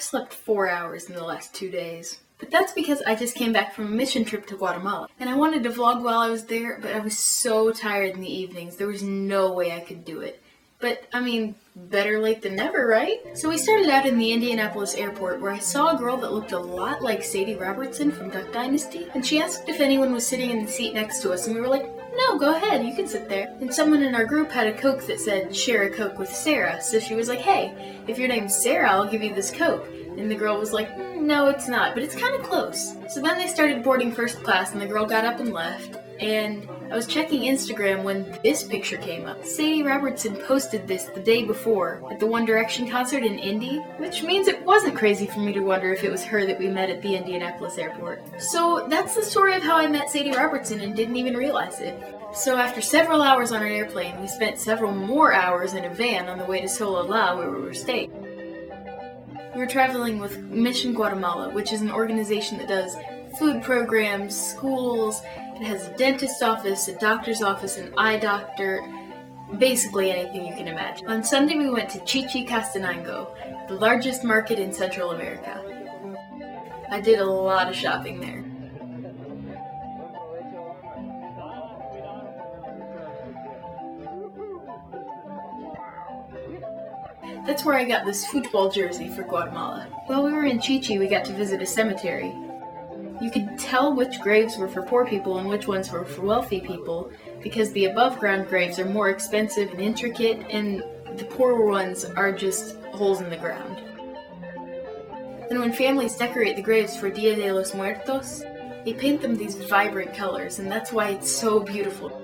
I've slept 4 hours in the last 2 days. But that's because I just came back from a mission trip to Guatemala. And I wanted to vlog while I was there, but I was so tired in the evenings, there was no way I could do it. But, I mean, better late than never, right? So we started out in the Indianapolis airport where I saw a girl that looked a lot like Sadie Robertson from Duck Dynasty, and she asked if anyone was sitting in the seat next to us, and we were like, no, go ahead, you can sit there. And someone in our group had a Coke that said, share a Coke with Sarah, so she was like, hey, if your name's Sarah, I'll give you this Coke. And the girl was like, no, it's not, but it's kind of close. So then they started boarding first class, and the girl got up and left. And I was checking Instagram when this picture came up. Sadie Robertson posted this the day before at the One Direction concert in Indy, which means it wasn't crazy for me to wonder if it was her that we met at the Indianapolis airport. So that's the story of how I met Sadie Robertson and didn't even realize it. So after several hours on an airplane, we spent several more hours in a van on the way to Sololá, where we were staying. We were traveling with Mission Guatemala, which is an organization that does food programs, schools. It has a dentist's office, a doctor's office, an eye doctor, basically anything you can imagine. On Sunday we went to Chichicastenango, the largest market in Central America. I did a lot of shopping there. That's where I got this football jersey for Guatemala. While we were in Chichi, we got to visit a cemetery. You could tell which graves were for poor people and which ones were for wealthy people because the above-ground graves are more expensive and intricate, and the poorer ones are just holes in the ground. And when families decorate the graves for Dia de los Muertos, they paint them these vibrant colors, and that's why it's so beautiful.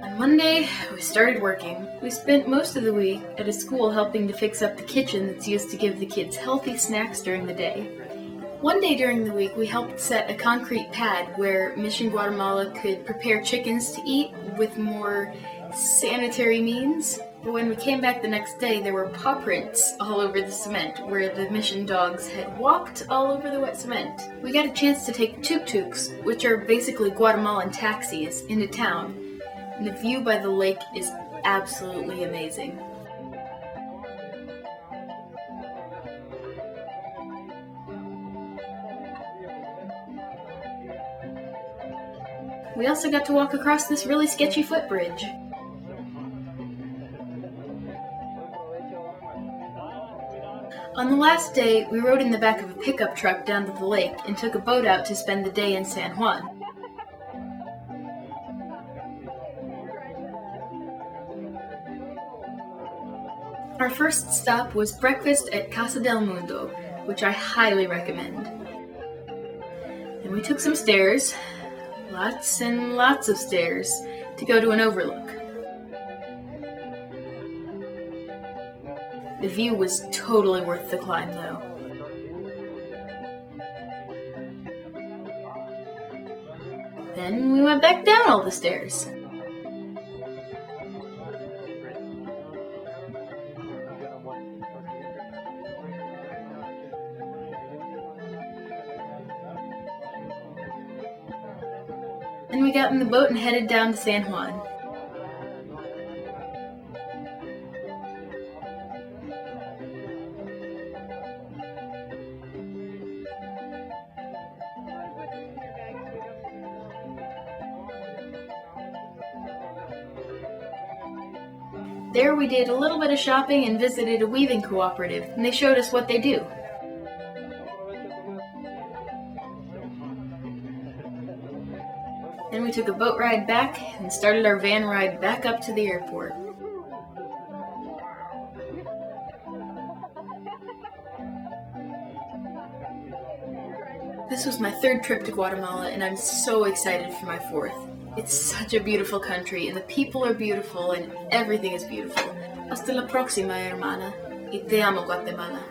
On Monday, we started working. We spent most of the week at a school helping to fix up the kitchen that's used to give the kids healthy snacks during the day. One day during the week, we helped set a concrete pad where Mission Guatemala could prepare chickens to eat with more sanitary means. But when we came back the next day, there were paw prints all over the cement where the mission dogs had walked all over the wet cement. We got a chance to take tuk-tuks, which are basically Guatemalan taxis, into town. And the view by the lake is absolutely amazing. We also got to walk across this really sketchy footbridge. On the last day, we rode in the back of a pickup truck down to the lake and took a boat out to spend the day in San Juan. Our first stop was breakfast at Casa del Mundo, which I highly recommend. Then we took some stairs, lots and lots of stairs, to go to an overlook. The view was totally worth the climb, though. Then we went back down all the stairs. Then we got in the boat and headed down to San Juan. There we did a little bit of shopping and visited a weaving cooperative, and they showed us what they do. Then we took a boat ride back and started our van ride back up to the airport. This was my third trip to Guatemala, and I'm so excited for my fourth. It's such a beautiful country, and the people are beautiful, and everything is beautiful. Hasta la próxima, hermana. Y te amo, Guatemala.